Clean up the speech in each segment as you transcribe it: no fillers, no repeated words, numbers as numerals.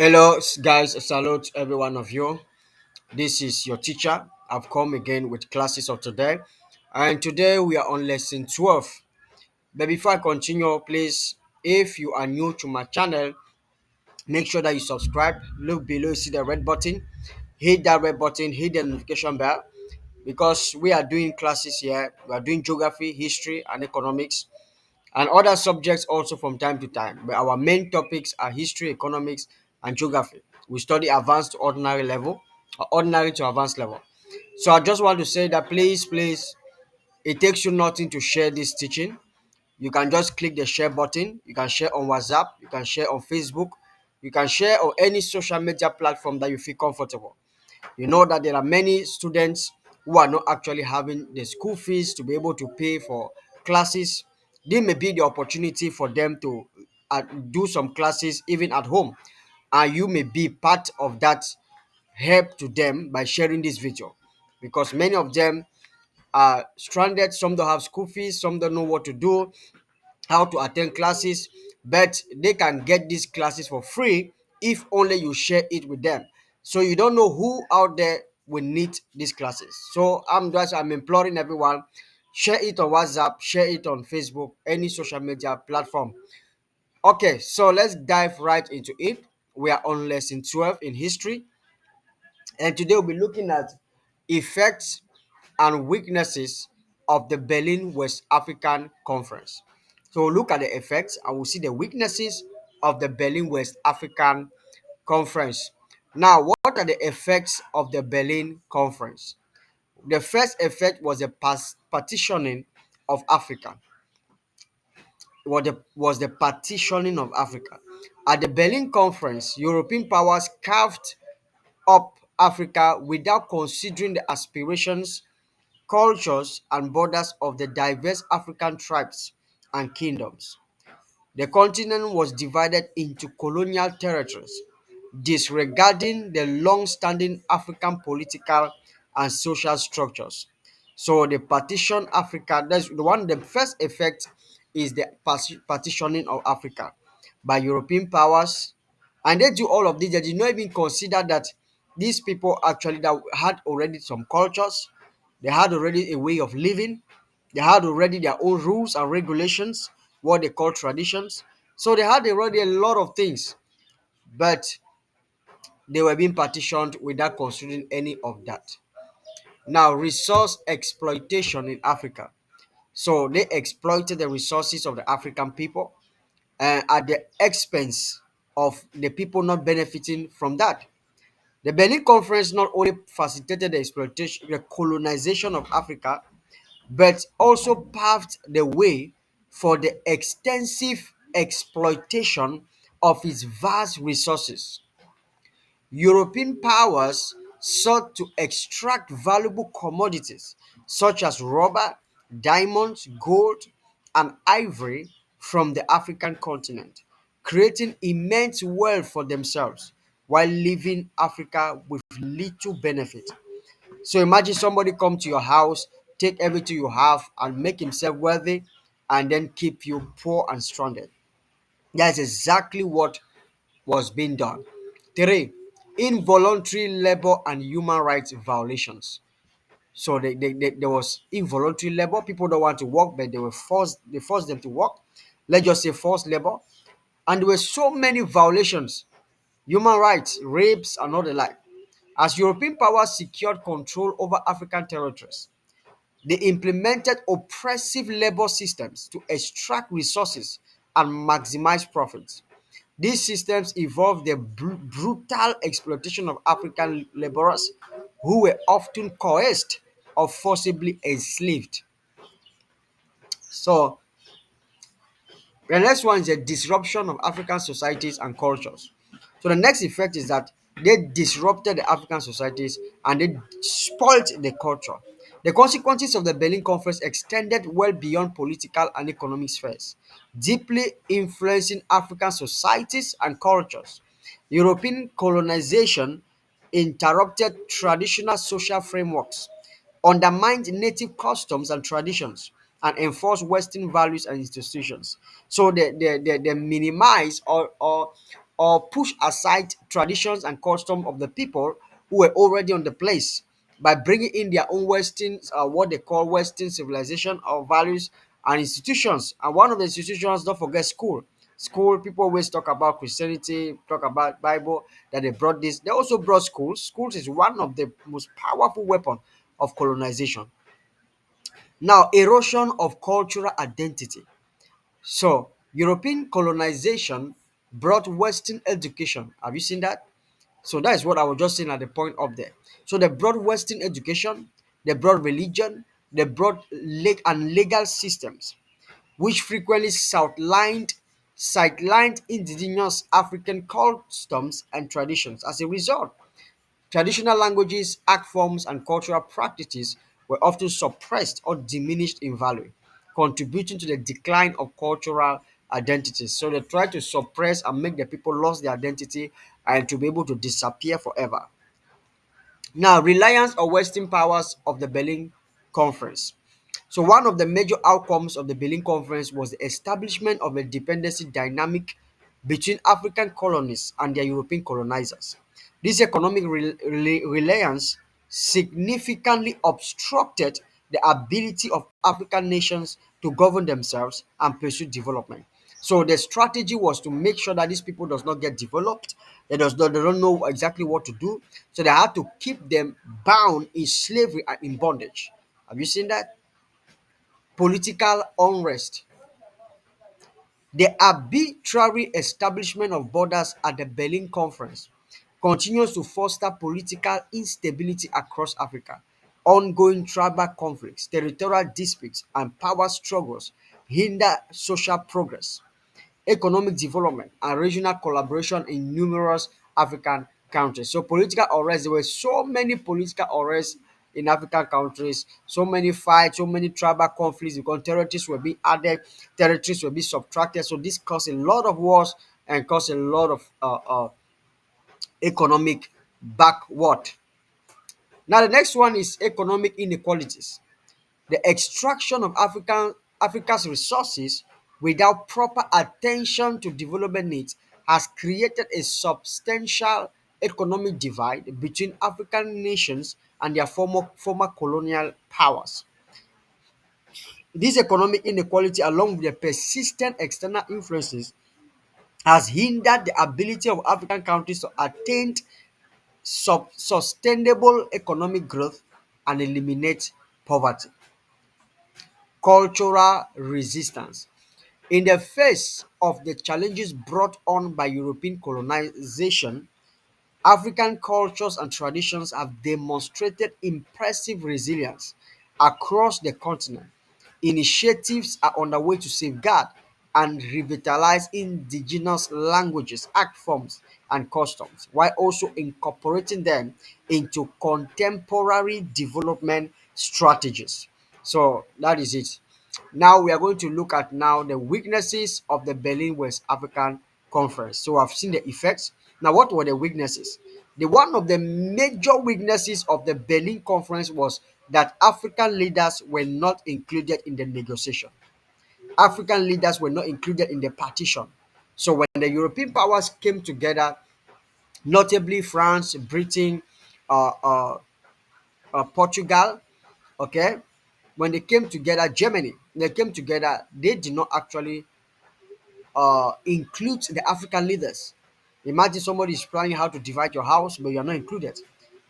Hello, guys. Salute every one of you. This is your teacher. I've come again with classes of today, and today we are on lesson 12. But before I continue, please, if you are new to my channel, make sure that you subscribe. Look below, you see the red button. Hit that red button, hit the notification bell because we are doing classes here. We are doing geography, history, and economics and other subjects also from time to time. But our main topics are history, economics, and geography. We study advanced to ordinary level, or ordinary to advanced level. So I just want to say that please, it takes you nothing to share this teaching. You can just click the share button. You can share on WhatsApp. You can share on Facebook. You can share on any social media platform that you feel comfortable. You know that there are many students who are not actually having the school fees to be able to pay for classes. This may be the opportunity for them to do some classes even at home, and you may be part of that help to them by sharing this video because many of them are stranded. Some don't have school fees, some don't know what to do, how to attend classes, but they can get these classes for free if only you share it with them. So you don't know who out there will need these classes. So I'm imploring everyone, share it on WhatsApp, share it on Facebook, any social media platform. Okay, so let's dive right into it. We are on lesson 12 in history, and today we'll be looking at effects and weaknesses of the Berlin West African Conference. So we'll look at the effects and we'll see the weaknesses of the Berlin West African Conference. Now, what are the effects of the Berlin Conference? The first effect was the partitioning of Africa. Was the partitioning of Africa. At the Berlin Conference, European powers carved up Africa without considering the aspirations, cultures, and borders of the diverse African tribes and kingdoms. The continent was divided into colonial territories, disregarding the long standing African political and social structures. So, the partition Africa, that's the one, the first effect is the partitioning of Africa by European powers. And they do all of this, they did not even consider that these people actually that had already some cultures, they had already a way of living, they had already their own rules and regulations, what they call traditions. So they had already a lot of things, but they were being partitioned without considering any of that. Now, resource exploitation in Africa. So they exploited the resources of the African people at the expense of the people not benefiting from that. The Berlin Conference not only facilitated the exploitation, the colonization of Africa, but also paved the way for the extensive exploitation of its vast resources. European powers sought to extract valuable commodities such as rubber, diamonds, gold, and ivory from the African continent, creating immense wealth for themselves while leaving Africa with little benefit. So imagine somebody come to your house, take everything you have, and make himself wealthy, and then keep you poor and stranded. That's exactly what was being done. Three, involuntary labor and human rights violations. So there was involuntary labor. People don't want to work, but they forced them to work. Let's just say forced labor. And there were so many violations, human rights, rapes, and all the like. As European powers secured control over African territories, they implemented oppressive labor systems to extract resources and maximize profits. These systems involved the brutal exploitation of African laborers who were often coerced or forcibly enslaved. So, the next one is the disruption of African societies and cultures. So the next effect is that they disrupted the African societies and they spoilt the culture. The consequences of the Berlin Conference extended well beyond political and economic spheres, deeply influencing African societies and cultures. European colonization interrupted traditional social frameworks, undermined native customs and traditions, and enforced Western values and institutions. So they minimize or or push aside traditions and customs of the people who were already on the place by bringing in their own Western, what they call Western civilization or values and institutions. And one of the institutions, don't forget school. School, people always talk about Christianity, talk about Bible, that they brought this. They also brought schools. Schools is one of the most powerful weapon of colonization. Now, erosion of cultural identity. So, European colonization brought Western education. Have you seen that? So that is what I was just saying at the point up there. So they brought Western education, they brought religion, they brought and legal systems, which frequently sidelined indigenous African customs and traditions. As a result, traditional languages, art forms, and cultural practices were often suppressed or diminished in value, contributing to the decline of cultural identities. So they tried to suppress and make the people lose their identity and to be able to disappear forever. Now, reliance on Western powers of the Berlin Conference. So, one of the major outcomes of the Berlin Conference was the establishment of a dependency dynamic between African colonies and their European colonizers. This economic reliance significantly obstructed the ability of African nations to govern themselves and pursue development. So the strategy was to make sure that these people does not get developed, they don't know exactly what to do. So they had to keep them bound in slavery and in bondage. Have you seen that? Political unrest. The arbitrary establishment of borders at the Berlin Conference continues to foster political instability across Africa. Ongoing tribal conflicts, territorial disputes, and power struggles hinder social progress, economic development, and regional collaboration in numerous African countries. So, political unrest, there were so many political unrest in African countries, so many fights, so many tribal conflicts because territories were being added, territories were being subtracted. So, this caused a lot of wars and caused a lot of economic backward. Now, the next one is economic inequalities. The extraction of Africa's resources without proper attention to development needs has created a substantial economic divide between African nations and their former colonial powers. This economic inequality, along with the persistent external influences, has hindered the ability of African countries to attain sustainable economic growth and eliminate poverty. Cultural resistance. In the face of the challenges brought on by European colonization, African cultures and traditions have demonstrated impressive resilience across the continent. Initiatives are underway to safeguard and revitalize indigenous languages, art forms, and customs, while also incorporating them into contemporary development strategies. So that is it. Now we are going to look at now the weaknesses of the Berlin West African Conference. So I've seen the effects. Now, what were the weaknesses? The one of the major weaknesses of the Berlin Conference was that African leaders were not included in the negotiation. African leaders were not included in the partition. So when the European powers came together, notably France, Britain, uh, uh, Portugal, okay, when they came together, Germany, they came together, they did not actually include the African leaders. Imagine somebody is planning how to divide your house, but you're not included.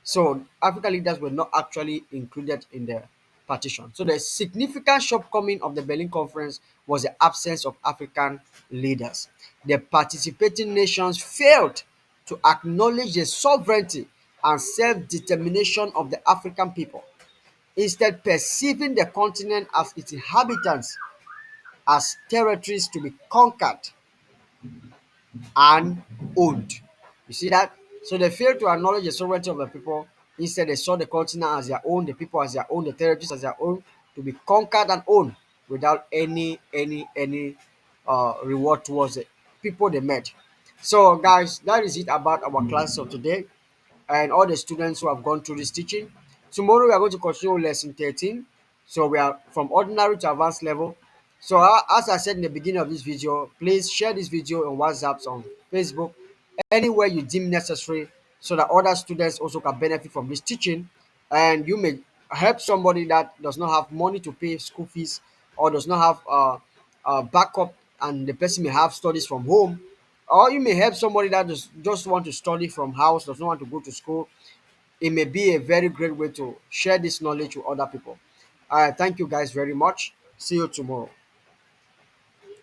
So African leaders were not actually included in the partition. So the significant shortcoming of the Berlin Conference was the absence of African leaders. The participating nations failed to acknowledge the sovereignty and self-determination of the African people, instead perceiving the continent as its inhabitants as territories to be conquered and owned. You see that? So they failed to acknowledge the sovereignty of the people. Instead, they saw the continent as their own, the people as their own, the territories as their own, to be conquered and owned without any reward towards the people they met. So, guys, that is it about our class of today and all the students who have gone through this teaching. Tomorrow we are going to continue lesson 13. So we are from ordinary to advanced level. So as I said in the beginning of this video, please share this video on WhatsApp, on Facebook, anywhere you deem necessary, so that other students also can benefit from this teaching. And you may help somebody that does not have money to pay school fees, or does not have backup, and the person may have studies from home. Or you may help somebody that just want to study from house, does not want to go to school. It may be a very great way to share this knowledge with other people. All right, thank you guys very much. See you tomorrow.